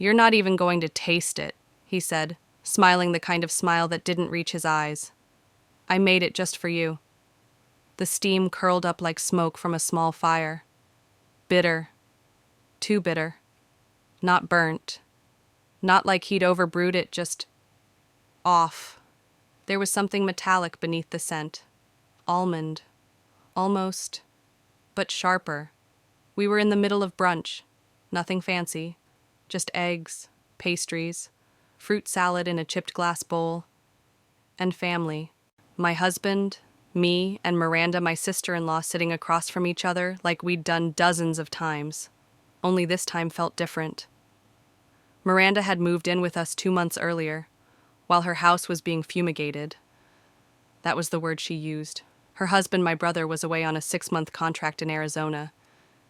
"You're not even going to taste it," he said, smiling the kind of smile that didn't reach his eyes. "I made it just for you." The steam curled up like smoke from a small fire. Bitter. Too bitter. Not burnt. Not like he'd overbrewed it, just off. There was something metallic beneath the scent. Almond. Almost. But sharper. We were in the middle of brunch. Nothing fancy. Just eggs, pastries, fruit salad in a chipped glass bowl, and family. My husband, me, and Miranda, my sister-in-law, sitting across from each other like we'd done dozens of times. Only this time felt different. Miranda had moved in with us 2 months earlier, while her house was being fumigated. That was the word she used. Her husband, my brother, was away on a 6-month contract in Arizona.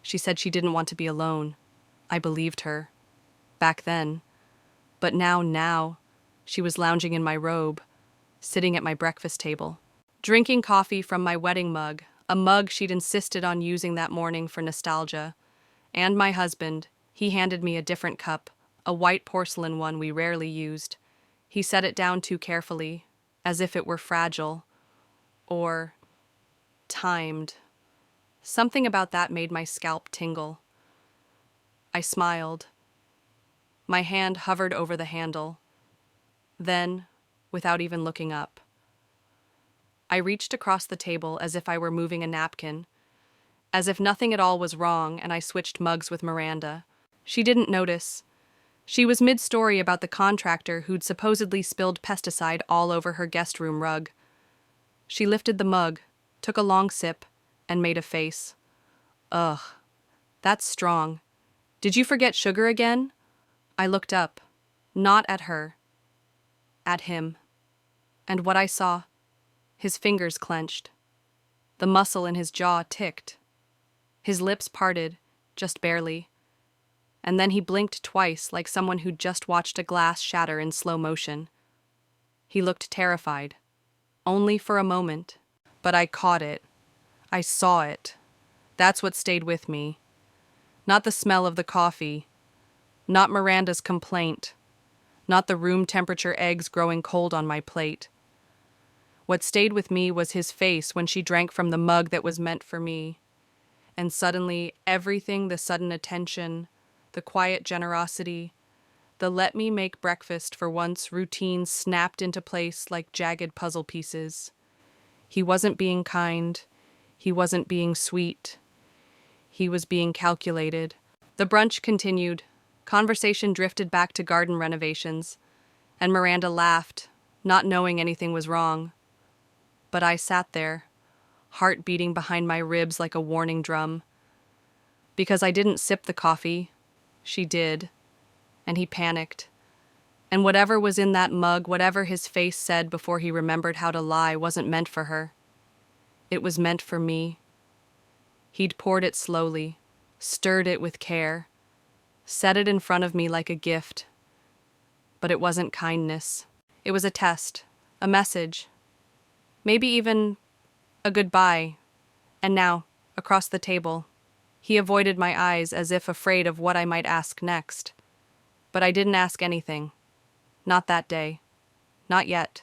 She said she didn't want to be alone. I believed her. Back then. But now, she was lounging in my robe, sitting at my breakfast table, drinking coffee from my wedding mug, a mug she'd insisted on using that morning for nostalgia. And my husband, he handed me a different cup, a white porcelain one we rarely used. He set it down too carefully, as if it were fragile. Or timed. Something about that made my scalp tingle. I smiled. My hand hovered over the handle. Then, without even looking up, I reached across the table as if I were moving a napkin, as if nothing at all was wrong, and I switched mugs with Miranda. She didn't notice. She was mid-story about the contractor who'd supposedly spilled pesticide all over her guest room rug. She lifted the mug, took a long sip, and made a face. Ugh, that's strong. Did you forget sugar again? I looked up, not at her, at him. And what I saw, his fingers clenched. The muscle in his jaw ticked. His lips parted, just barely. And then he blinked twice like someone who'd just watched a glass shatter in slow motion. He looked terrified. Only for a moment. But I caught it. I saw it. That's what stayed with me. Not the smell of the coffee. Not Miranda's complaint. Not the room temperature eggs growing cold on my plate. What stayed with me was his face when she drank from the mug that was meant for me. And suddenly, everything, the sudden attention, the quiet generosity, the let me make breakfast for once routine snapped into place like jagged puzzle pieces. He wasn't being kind. He wasn't being sweet. He was being calculated. The brunch continued. Conversation drifted back to garden renovations, and Miranda laughed, not knowing anything was wrong. But I sat there, heart beating behind my ribs like a warning drum. Because I didn't sip the coffee, she did, and he panicked. And whatever was in that mug, whatever his face said before he remembered how to lie, wasn't meant for her. It was meant for me. He'd poured it slowly, stirred it with care, set it in front of me like a gift. But it wasn't kindness. It was a test, a message, maybe even a goodbye. And now, across the table, he avoided my eyes as if afraid of what I might ask next. But I didn't ask anything. Not that day. Not yet.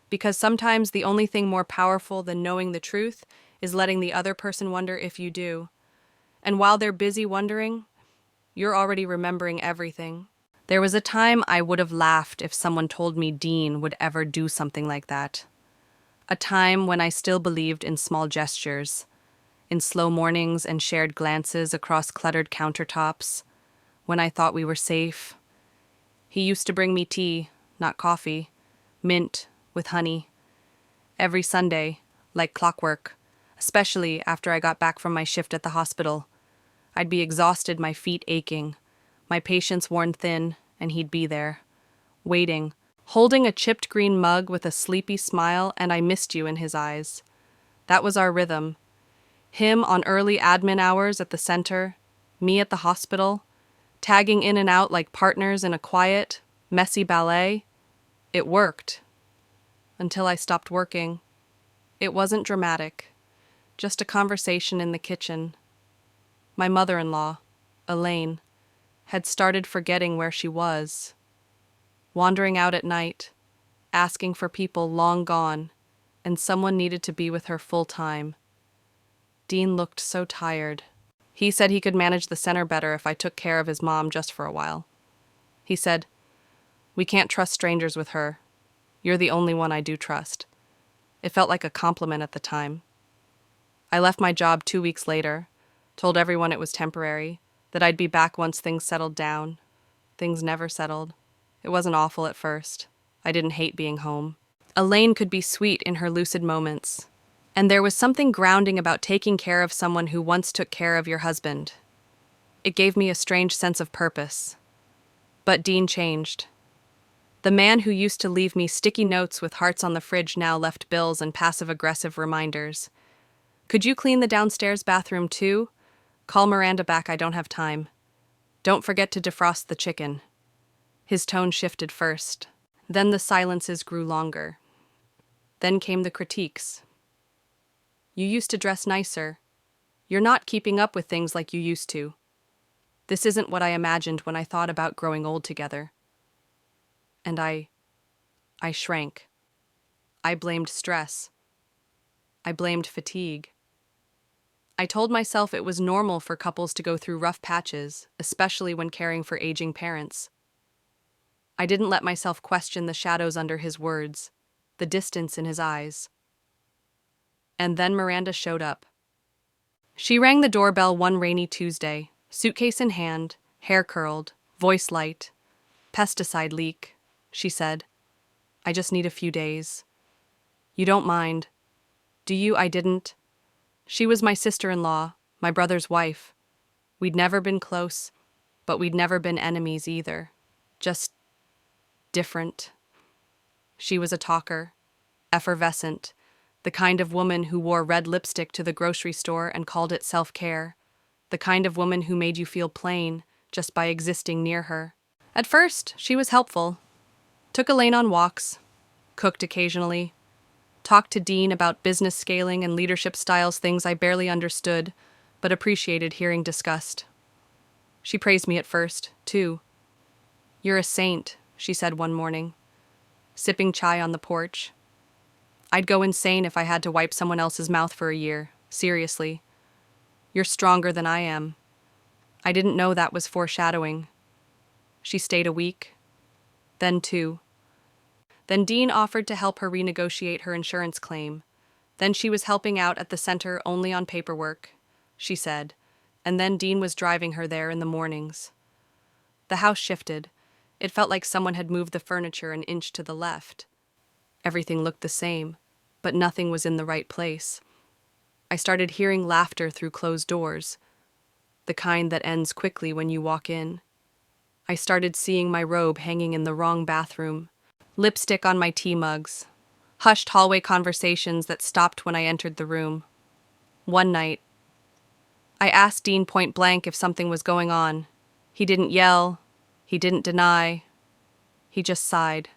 Because sometimes the only thing more powerful than knowing the truth is letting the other person wonder if you do. And while they're busy wondering, you're already remembering everything. There was a time I would have laughed if someone told me Dean would ever do something like that. A time when I still believed in small gestures, in slow mornings and shared glances across cluttered countertops, when I thought we were safe. He used to bring me tea, not coffee, mint with honey, every Sunday, like clockwork, especially after I got back from my shift at the hospital. I'd be exhausted, my feet aching, my patience worn thin, and he'd be there, waiting, holding a chipped green mug with a sleepy smile, and I missed you in his eyes. That was our rhythm. Him on early admin hours at the center, me at the hospital, tagging in and out like partners in a quiet, messy ballet. It worked. Until I stopped working. It wasn't dramatic. Just a conversation in the kitchen. My mother-in-law, Elaine, had started forgetting where she was, wandering out at night, asking for people long gone, and someone needed to be with her full time. Dean looked so tired. He said he could manage the center better if I took care of his mom just for a while. He said, "We can't trust strangers with her. You're the only one I do trust." It felt like a compliment at the time. I left my job 2 weeks later, told everyone it was temporary, that I'd be back once things settled down. Things never settled. It wasn't awful at first. I didn't hate being home. Elaine could be sweet in her lucid moments, and there was something grounding about taking care of someone who once took care of your husband. It gave me a strange sense of purpose. But Dean changed. The man who used to leave me sticky notes with hearts on the fridge now left bills and passive-aggressive reminders. "Could you clean the downstairs bathroom too? Call Miranda back, I don't have time. Don't forget to defrost the chicken." His tone shifted first. Then the silences grew longer. Then came the critiques. "You used to dress nicer. You're not keeping up with things like you used to. This isn't what I imagined when I thought about growing old together." And I shrank. I blamed stress. I blamed fatigue. I told myself it was normal for couples to go through rough patches, especially when caring for aging parents. I didn't let myself question the shadows under his words, the distance in his eyes. And then Miranda showed up. She rang the doorbell one rainy Tuesday, suitcase in hand, hair curled, voice light. "Pesticide leak," she said. "I just need a few days." "You don't mind, do you?" I didn't. She was my sister-in-law, my brother's wife. We'd never been close, but we'd never been enemies either. Just different. She was a talker, effervescent, the kind of woman who wore red lipstick to the grocery store and called it self-care, the kind of woman who made you feel plain just by existing near her. At first, she was helpful. Took Elaine on walks, cooked occasionally, talked to Dean about business scaling and leadership styles, things I barely understood, but appreciated hearing discussed. She praised me at first, too. "You're a saint," she said one morning, sipping chai on the porch. "I'd go insane if I had to wipe someone else's mouth for a year, seriously. You're stronger than I am." I didn't know that was foreshadowing. She stayed a week, then 2. Then Dean offered to help her renegotiate her insurance claim. Then she was helping out at the center only on paperwork, she said, and then Dean was driving her there in the mornings. The house shifted. It felt like someone had moved the furniture an inch to the left. Everything looked the same, but nothing was in the right place. I started hearing laughter through closed doors, the kind that ends quickly when you walk in. I started seeing my robe hanging in the wrong bathroom, lipstick on my tea mugs, hushed hallway conversations that stopped when I entered the room. One night, I asked Dean point blank if something was going on. He didn't yell, he didn't deny, he just sighed.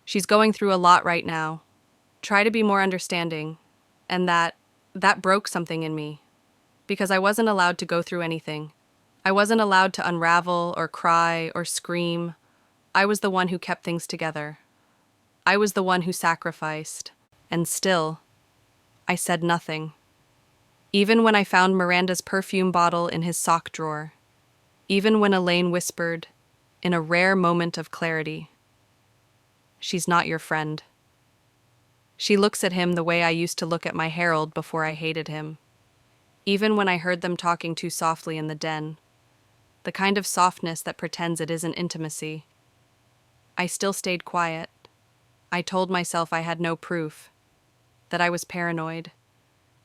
"She's going through a lot right now. Try to be more understanding." And that broke something in me, because I wasn't allowed to go through anything. I wasn't allowed to unravel or cry or scream. I was the one who kept things together. I was the one who sacrificed. And still, I said nothing. Even when I found Miranda's perfume bottle in his sock drawer. Even when Elaine whispered, in a rare moment of clarity, "She's not your friend." She looks at him the way I used to look at my Harold before I hated him. Even when I heard them talking too softly in the den. The kind of softness that pretends it isn't intimacy. I still stayed quiet. I told myself I had no proof, that I was paranoid,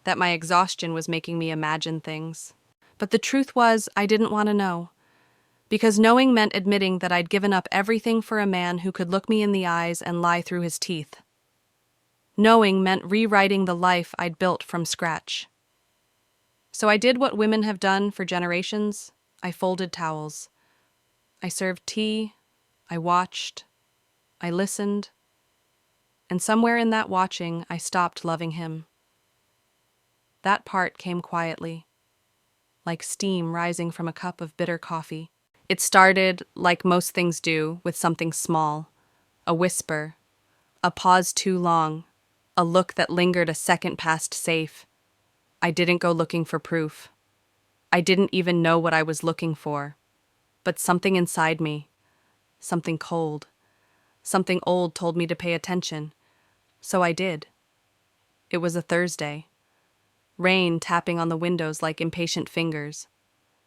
that my exhaustion was making me imagine things. But the truth was, I didn't want to know, because knowing meant admitting that I'd given up everything for a man who could look me in the eyes and lie through his teeth. Knowing meant rewriting the life I'd built from scratch. So I did what women have done for generations. I folded towels. I served tea. I watched. I listened. And somewhere in that watching, I stopped loving him. That part came quietly, like steam rising from a cup of bitter coffee. It started, like most things do, with something small. A whisper, a pause too long, a look that lingered a second past safe. I didn't go looking for proof. I didn't even know what I was looking for. But something inside me, something cold, something old told me to pay attention. So I did. It was a Thursday. Rain tapping on the windows like impatient fingers.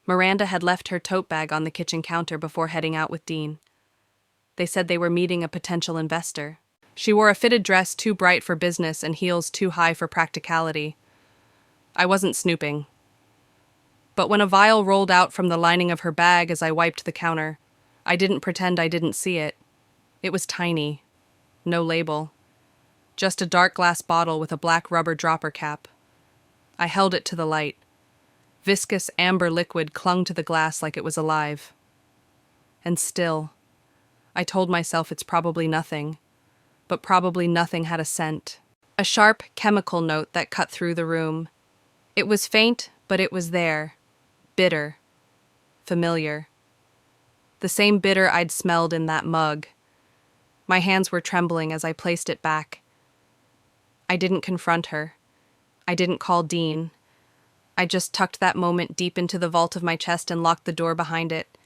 Miranda had left her tote bag on the kitchen counter before heading out with Dean. They said they were meeting a potential investor. She wore a fitted dress too bright for business and heels too high for practicality. I wasn't snooping. But when a vial rolled out from the lining of her bag as I wiped the counter, I didn't pretend I didn't see it. It was tiny. No label. Just a dark glass bottle with a black rubber dropper cap. I held it to the light. Viscous amber liquid clung to the glass like it was alive. And still, I told myself it's probably nothing, but probably nothing had a scent. A sharp chemical note that cut through the room. It was faint, but it was there. Bitter. Familiar. The same bitter I'd smelled in that mug. My hands were trembling as I placed it back. I didn't confront her. I didn't call Dean. I just tucked that moment deep into the vault of my chest and locked the door behind it.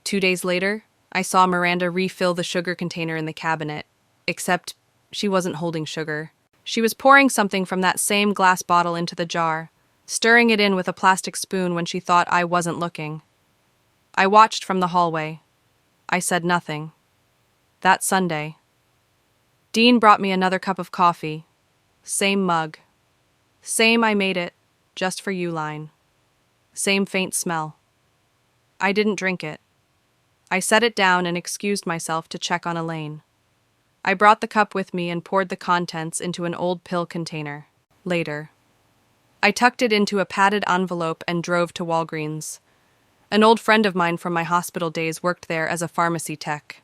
2 days later, I saw Miranda refill the sugar container in the cabinet, except she wasn't holding sugar. She was pouring something from that same glass bottle into the jar, stirring it in with a plastic spoon when she thought I wasn't looking. I watched from the hallway. I said nothing. That Sunday, Dean brought me another cup of coffee. Same mug. Same I made it, just for you line. Same faint smell. I didn't drink it. I set it down and excused myself to check on Elaine. I brought the cup with me and poured the contents into an old pill container. Later, I tucked it into a padded envelope and drove to Walgreens. An old friend of mine from my hospital days worked there as a pharmacy tech.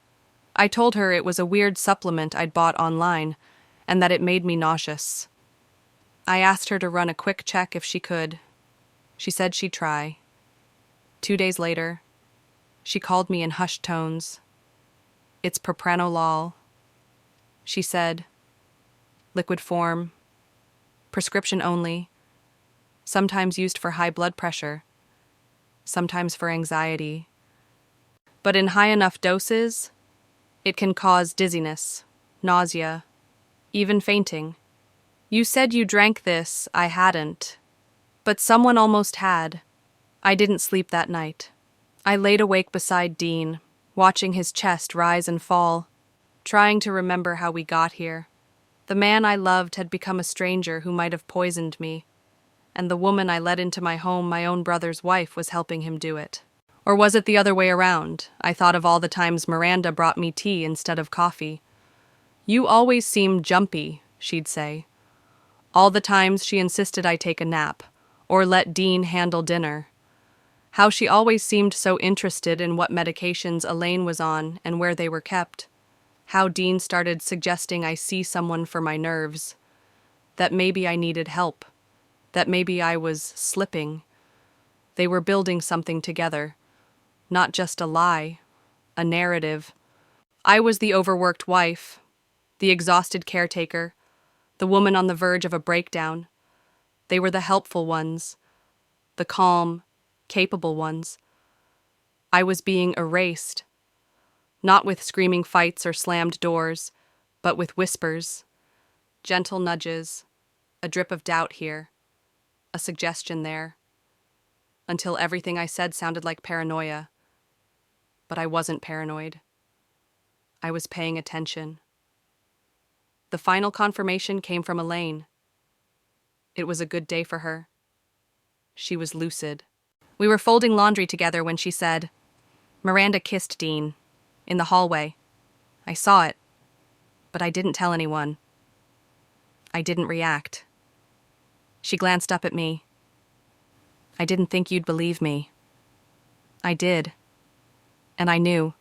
I told her it was a weird supplement I'd bought online and that it made me nauseous. I asked her to run a quick check if she could. She said she'd try. 2 days later, she called me in hushed tones. It's propranolol. She said, liquid form, prescription only, sometimes used for high blood pressure, sometimes for anxiety. But in high enough doses, it can cause dizziness, nausea, even fainting. You said you drank this, I hadn't. But someone almost had. I didn't sleep that night. I laid awake beside Dean, watching his chest rise and fall, trying to remember how we got here. The man I loved had become a stranger who might have poisoned me, and the woman I let into my home, my own brother's wife, was helping him do it. Or was it the other way around? I thought of all the times Miranda brought me tea instead of coffee. You always seem jumpy, she'd say. All the times she insisted I take a nap, or let Dean handle dinner. How she always seemed so interested in what medications Elaine was on and where they were kept. How Dean started suggesting I see someone for my nerves. That maybe I needed help. That maybe I was slipping. They were building something together. Not just a lie, a narrative. I was the overworked wife, the exhausted caretaker, the woman on the verge of a breakdown. They were the helpful ones, the calm, capable ones. I was being erased, not with screaming fights or slammed doors, but with whispers, gentle nudges, a drip of doubt here, a suggestion there, until everything I said sounded like paranoia. But I wasn't paranoid. I was paying attention. The final confirmation came from Elaine. It was a good day for her. She was lucid. We were folding laundry together when she said, Miranda kissed Dean, in the hallway. I saw it, but I didn't tell anyone. I didn't react. She glanced up at me. I didn't think you'd believe me. I did. And I knew.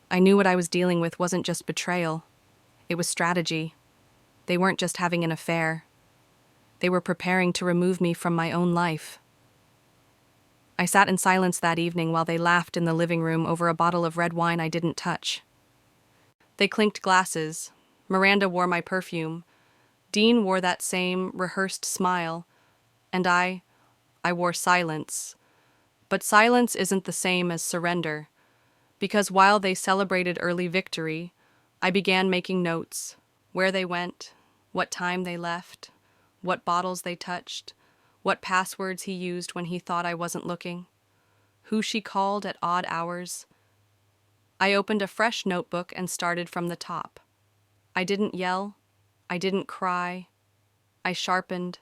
I knew what I was dealing with wasn't just betrayal. It was strategy. They weren't just having an affair. They were preparing to remove me from my own life. I sat in silence that evening while they laughed in the living room over a bottle of red wine I didn't touch. They clinked glasses. Miranda wore my perfume. Dean wore that same rehearsed smile. And I wore silence. But silence isn't the same as surrender. Because while they celebrated early victory, I began making notes. Where they went, what time they left, what bottles they touched, what passwords he used when he thought I wasn't looking, who she called at odd hours. I opened a fresh notebook and started from the top. I didn't yell. I didn't cry. I sharpened.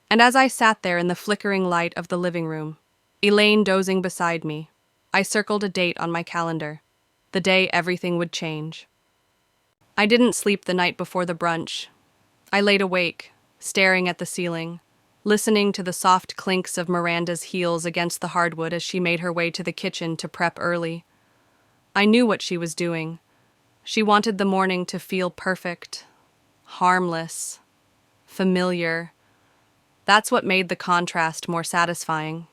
And as I sat there in the flickering light of the living room, Elaine dozing beside me, I circled a date on my calendar, the day everything would change. I didn't sleep the night before the brunch. I laid awake, staring at the ceiling, listening to the soft clinks of Miranda's heels against the hardwood as she made her way to the kitchen to prep early. I knew what she was doing. She wanted the morning to feel perfect, harmless, familiar. That's what made the contrast more satisfying.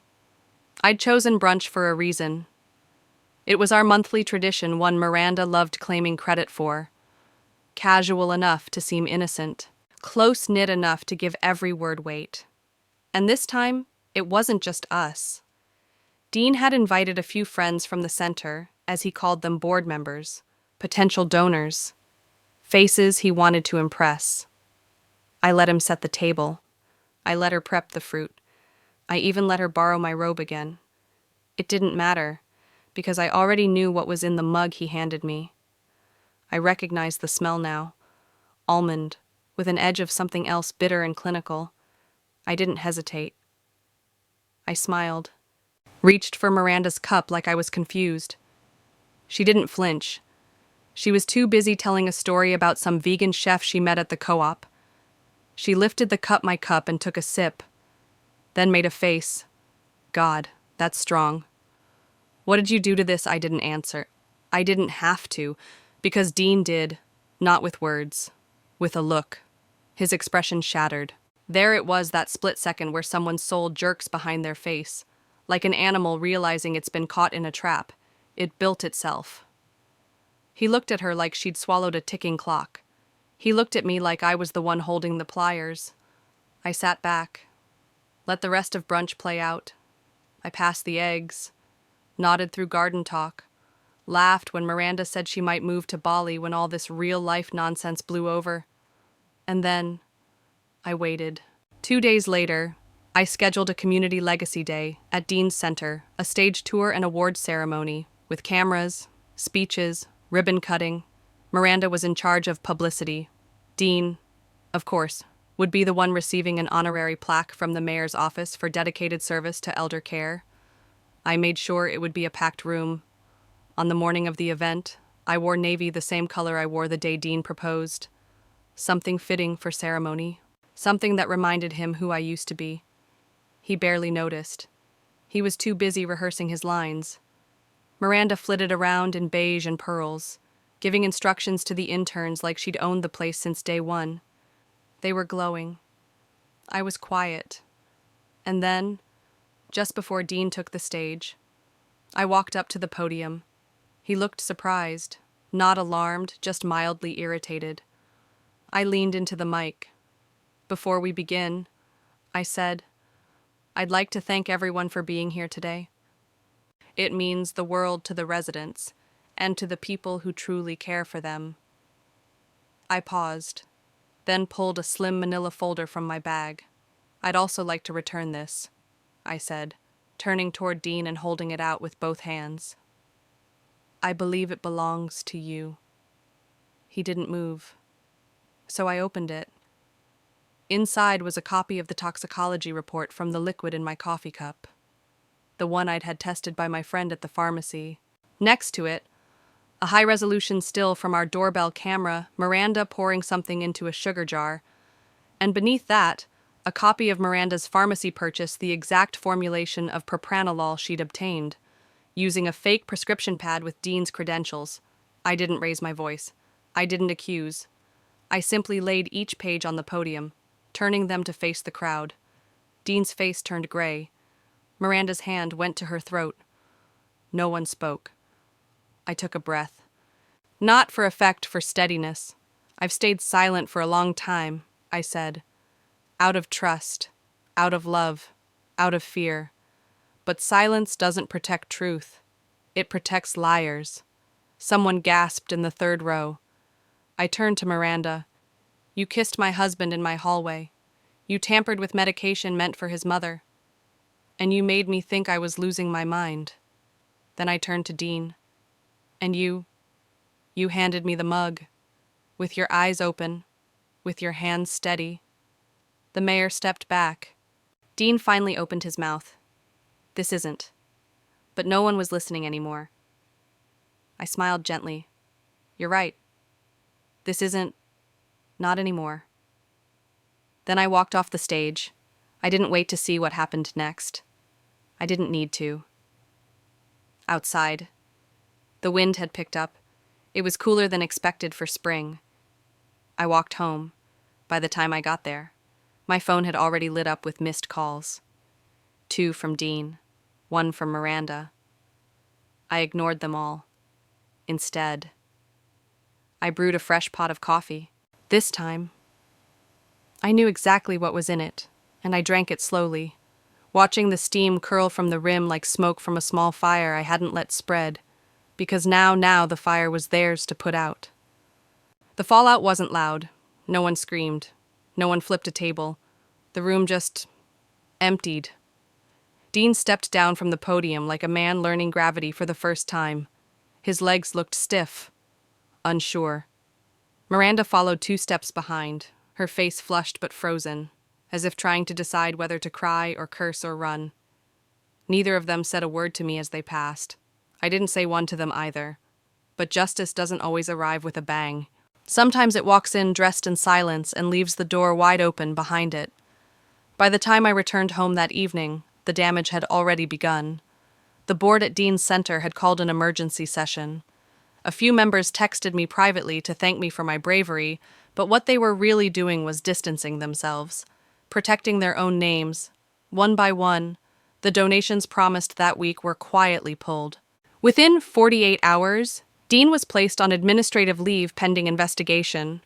I'd chosen brunch for a reason. It was our monthly tradition, one Miranda loved claiming credit for. Casual enough to seem innocent, close-knit enough to give every word weight. And this time, it wasn't just us. Dean had invited a few friends from the center, as he called them, board members, potential donors, faces he wanted to impress. I let him set the table. I let her prep the fruit. I even let her borrow my robe again. It didn't matter, because I already knew what was in the mug he handed me. I recognized the smell now. Almond, with an edge of something else bitter and clinical. I didn't hesitate. I smiled, reached for Miranda's cup like I was confused. She didn't flinch. She was too busy telling a story about some vegan chef she met at the co-op. She lifted my cup and took a sip, then made a face. God, that's strong. What did you do to this? I didn't answer. I didn't have to, because Dean did, not with words, with a look. His expression shattered. There it was, that split second where someone's soul jerks behind their face, like an animal realizing it's been caught in a trap. It built itself. He looked at her like she'd swallowed a ticking clock. He looked at me like I was the one holding the pliers. I sat back, let the rest of brunch play out. I passed the eggs, nodded through garden talk, laughed when Miranda said she might move to Bali when all this real-life nonsense blew over. And then I waited. 2 days later, I scheduled a community legacy day at Dean's Center, a stage tour and awards ceremony, with cameras, speeches, ribbon cutting. Miranda was in charge of publicity. Dean, of course, would be the one receiving an honorary plaque from the mayor's office for dedicated service to elder care. I made sure it would be a packed room. On the morning of the event, I wore navy, the same color I wore the day Dean proposed. Something fitting for ceremony. Something that reminded him who I used to be. He barely noticed. He was too busy rehearsing his lines. Miranda flitted around in beige and pearls, giving instructions to the interns like she'd owned the place since day one. They were glowing. I was quiet. And then, just before Dean took the stage, I walked up to the podium. He looked surprised, not alarmed, just mildly irritated. I leaned into the mic. Before we begin, I said, I'd like to thank everyone for being here today. It means the world to the residents and to the people who truly care for them. I paused, then pulled a slim manila folder from my bag. I'd also like to return this, I said, turning toward Dean and holding it out with both hands. I believe it belongs to you. He didn't move, so I opened it. Inside was a copy of the toxicology report from the liquid in my coffee cup, the one I'd had tested by my friend at the pharmacy. Next to it, a high-resolution still from our doorbell camera, Miranda pouring something into a sugar jar, and beneath that, a copy of Miranda's pharmacy purchase, the exact formulation of propranolol she'd obtained, using a fake prescription pad with Dean's credentials. I didn't raise my voice. I didn't accuse. I simply laid each page on the podium, turning them to face the crowd. Dean's face turned gray. Miranda's hand went to her throat. No one spoke. I took a breath. Not for effect, for steadiness. I've stayed silent for a long time, I said. Out of trust, out of love, out of fear. But silence doesn't protect truth. It protects liars. Someone gasped in the third row. I turned to Miranda. You kissed my husband in my hallway. You tampered with medication meant for his mother. And you made me think I was losing my mind. Then I turned to Dean. And you handed me the mug. With your eyes open, with your hands steady. The mayor stepped back. Dean finally opened his mouth. This isn't. But no one was listening anymore. I smiled gently. You're right. This isn't. Not anymore. Then I walked off the stage. I didn't wait to see what happened next. I didn't need to. Outside. The wind had picked up. It was cooler than expected for spring. I walked home. By the time I got there, my phone had already lit up with missed calls. 2 from Dean, 1 from Miranda. I ignored them all. Instead, I brewed a fresh pot of coffee. This time, I knew exactly what was in it, and I drank it slowly, watching the steam curl from the rim like smoke from a small fire I hadn't let spread, because now the fire was theirs to put out. The fallout wasn't loud. No one screamed. No one flipped a table. The room just emptied. Dean stepped down from the podium like a man learning gravity for the first time. His legs looked stiff, unsure. Miranda followed 2 steps behind, her face flushed but frozen, as if trying to decide whether to cry or curse or run. Neither of them said a word to me as they passed. I didn't say one to them either. But justice doesn't always arrive with a bang. Sometimes it walks in dressed in silence and leaves the door wide open behind it. By the time I returned home that evening, the damage had already begun. The board at Dean's Center had called an emergency session. A few members texted me privately to thank me for my bravery, but what they were really doing was distancing themselves, protecting their own names. One by one, the donations promised that week were quietly pulled. Within 48 hours, Dean was placed on administrative leave pending investigation.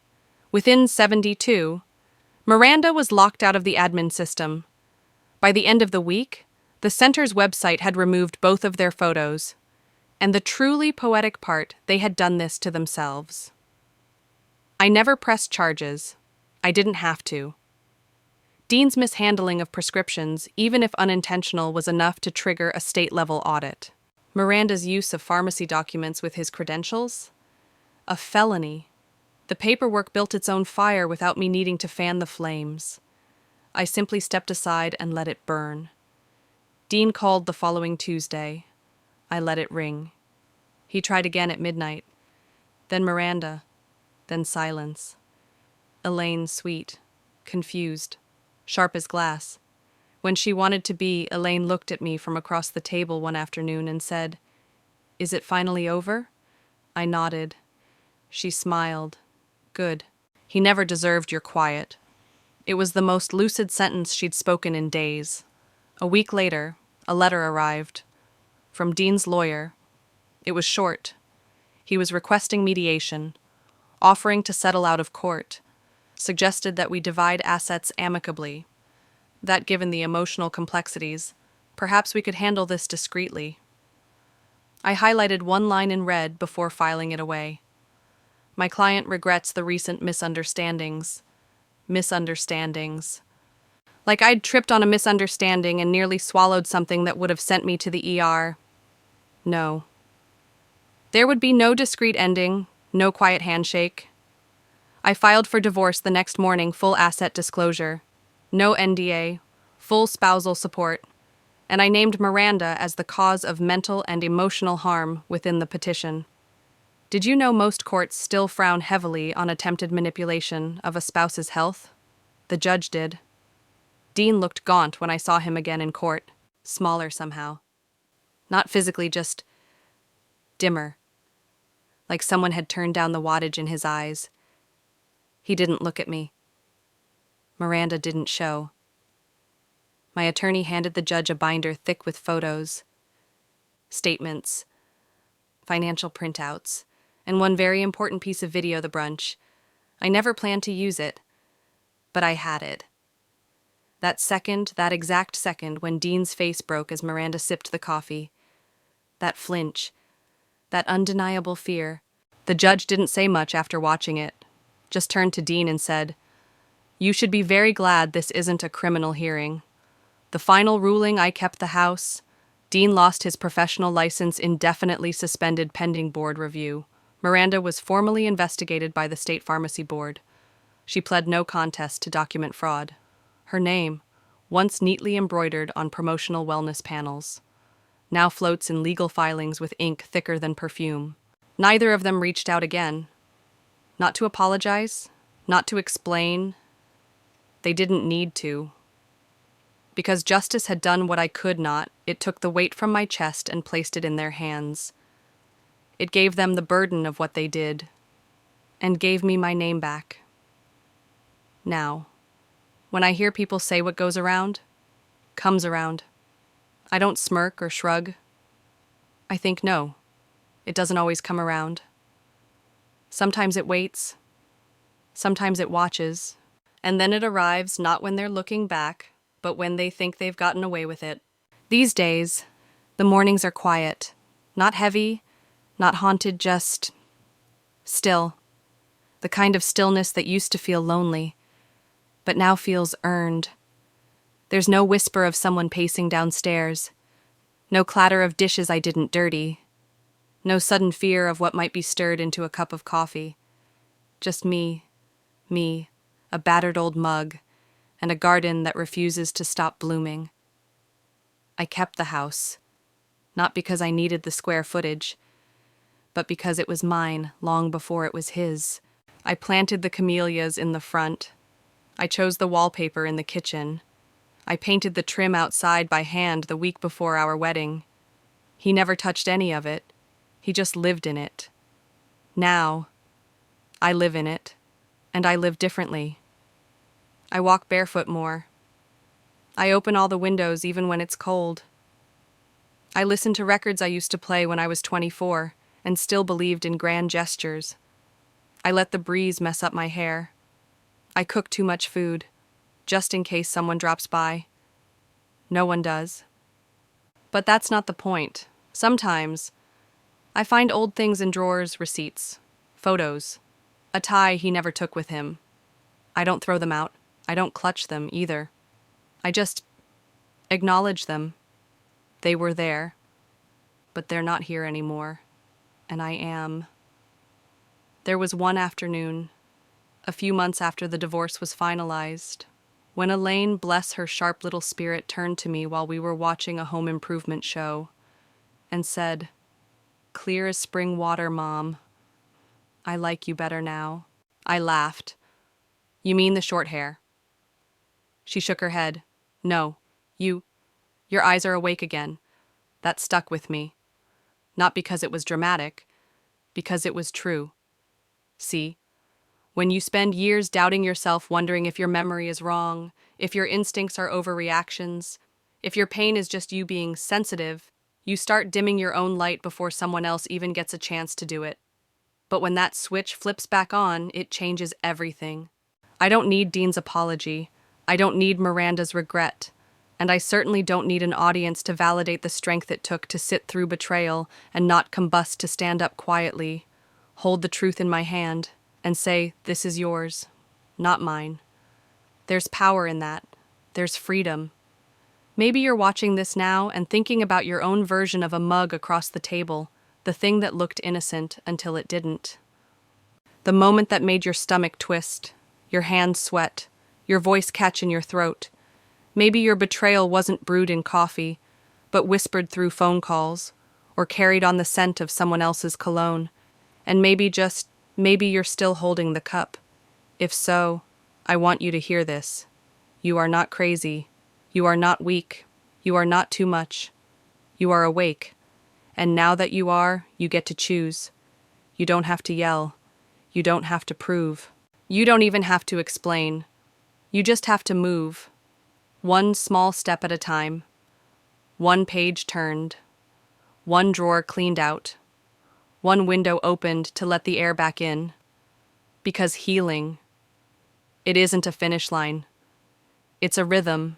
Within 72, Miranda was locked out of the admin system. By the end of the week, the center's website had removed both of their photos. And the truly poetic part, they had done this to themselves. I never pressed charges. I didn't have to. Dean's mishandling of prescriptions, even if unintentional, was enough to trigger a state-level audit. Miranda's use of pharmacy documents with his credentials? A felony. The paperwork built its own fire without me needing to fan the flames. I simply stepped aside and let it burn. Dean called the following Tuesday. I let it ring. He tried again at midnight. Then Miranda. Then silence. Elaine sweet, confused, sharp as glass. When she wanted to be, Elaine looked at me from across the table one afternoon and said, "Is it finally over?" I nodded. She smiled. Good. He never deserved your quiet. It was the most lucid sentence she'd spoken in days. A week later, a letter arrived. From Dean's lawyer. It was short. He was requesting mediation, offering to settle out of court, suggested that we divide assets amicably. That given the emotional complexities, perhaps we could handle this discreetly. I highlighted one line in red before filing it away. My client regrets the recent misunderstandings. Misunderstandings. Like I'd tripped on a misunderstanding and nearly swallowed something that would have sent me to the ER. No. There would be no discreet ending, no quiet handshake. I filed for divorce the next morning, full asset disclosure. No NDA, full spousal support, and I named Miranda as the cause of mental and emotional harm within the petition. Did you know most courts still frown heavily on attempted manipulation of a spouse's health? The judge did. Dean looked gaunt when I saw him again in court, smaller somehow. Not physically, just dimmer, like someone had turned down the wattage in his eyes. He didn't look at me. Miranda didn't show. My attorney handed the judge a binder thick with photos, statements, financial printouts, and one very important piece of video, the brunch. I never planned to use it, but I had it. That exact second when Dean's face broke as Miranda sipped the coffee. That flinch, that undeniable fear. The judge didn't say much after watching it, just turned to Dean and said, "You should be very glad this isn't a criminal hearing. The final ruling, I kept the house. Dean lost his professional license, indefinitely suspended pending board review. Miranda was formally investigated by the State Pharmacy Board. She pled no contest to document fraud. Her name, once neatly embroidered on promotional wellness panels, now floats in legal filings with ink thicker than perfume." Neither of them reached out again. Not to apologize, not to explain. They didn't need to. Because justice had done what I could not, it took the weight from my chest and placed it in their hands. It gave them the burden of what they did, and gave me my name back. Now, when I hear people say what goes around, comes around, I don't smirk or shrug. I think, no, it doesn't always come around. Sometimes it waits, sometimes it watches, and then it arrives not when they're looking back, but when they think they've gotten away with it. These days, the mornings are quiet, not heavy, not haunted, just still. The kind of stillness that used to feel lonely, but now feels earned. There's no whisper of someone pacing downstairs, no clatter of dishes I didn't dirty, no sudden fear of what might be stirred into a cup of coffee. Just me, a battered old mug, and a garden that refuses to stop blooming. I kept the house, not because I needed the square footage, but because it was mine long before it was his. I planted the camellias in the front. I chose the wallpaper in the kitchen. I painted the trim outside by hand the week before our wedding. He never touched any of it. He just lived in it. Now, I live in it, and I live differently. I walk barefoot more. I open all the windows even when it's cold. I listen to records I used to play when I was 24 and still believed in grand gestures. I let the breeze mess up my hair. I cook too much food, just in case someone drops by. No one does. But that's not the point. Sometimes, I find old things in drawers, receipts, photos, a tie he never took with him. I don't throw them out. I don't clutch them either. I just acknowledge them. They were there, but they're not here anymore, and I am. There was one afternoon, a few months after the divorce was finalized, when Elaine, bless her sharp little spirit, turned to me while we were watching a home improvement show and said, "Clear as spring water, Mom. I like you better now." I laughed. "You mean the short hair?" She shook her head. "No, your eyes are awake again." That stuck with me. Not because it was dramatic, because it was true. See, when you spend years doubting yourself, wondering if your memory is wrong, if your instincts are overreactions, if your pain is just you being sensitive, you start dimming your own light before someone else even gets a chance to do it. But when that switch flips back on, it changes everything. I don't need Dean's apology. I don't need Miranda's regret. And I certainly don't need an audience to validate the strength it took to sit through betrayal and not combust, to stand up quietly, hold the truth in my hand, and say, "This is yours, not mine." There's power in that. There's freedom. Maybe you're watching this now and thinking about your own version of a mug across the table, the thing that looked innocent until it didn't. The moment that made your stomach twist, your hands sweat, your voice catch in your throat. Maybe your betrayal wasn't brewed in coffee, but whispered through phone calls, or carried on the scent of someone else's cologne. And maybe you're still holding the cup. If so, I want you to hear this. You are not crazy. You are not weak. You are not too much. You are awake. And now that you are, you get to choose. You don't have to yell. You don't have to prove. You don't even have to explain. You just have to move. One small step at a time, one page turned, one drawer cleaned out, one window opened to let the air back in. Because healing, it isn't a finish line. It's a rhythm,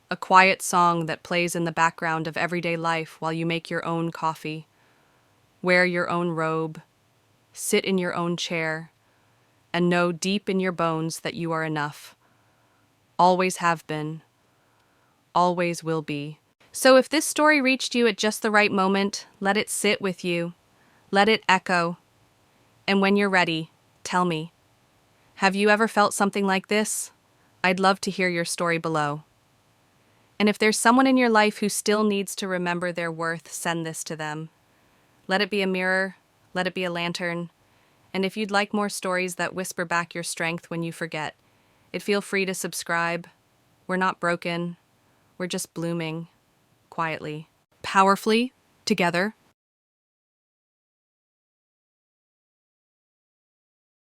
a quiet song that plays in the background of everyday life while you make your own coffee, wear your own robe, sit in your own chair, and know deep in your bones that you are enough. Always have been, always will be. So if this story reached you at just the right moment, let it sit with you, let it echo, and when you're ready, tell me. Have you ever felt something like this? I'd love to hear your story below. And if there's someone in your life who still needs to remember their worth, send this to them. Let it be a mirror, let it be a lantern, and if you'd like more stories that whisper back your strength when you forget, feel free to subscribe. We're not broken, we're just blooming, quietly, powerfully, together.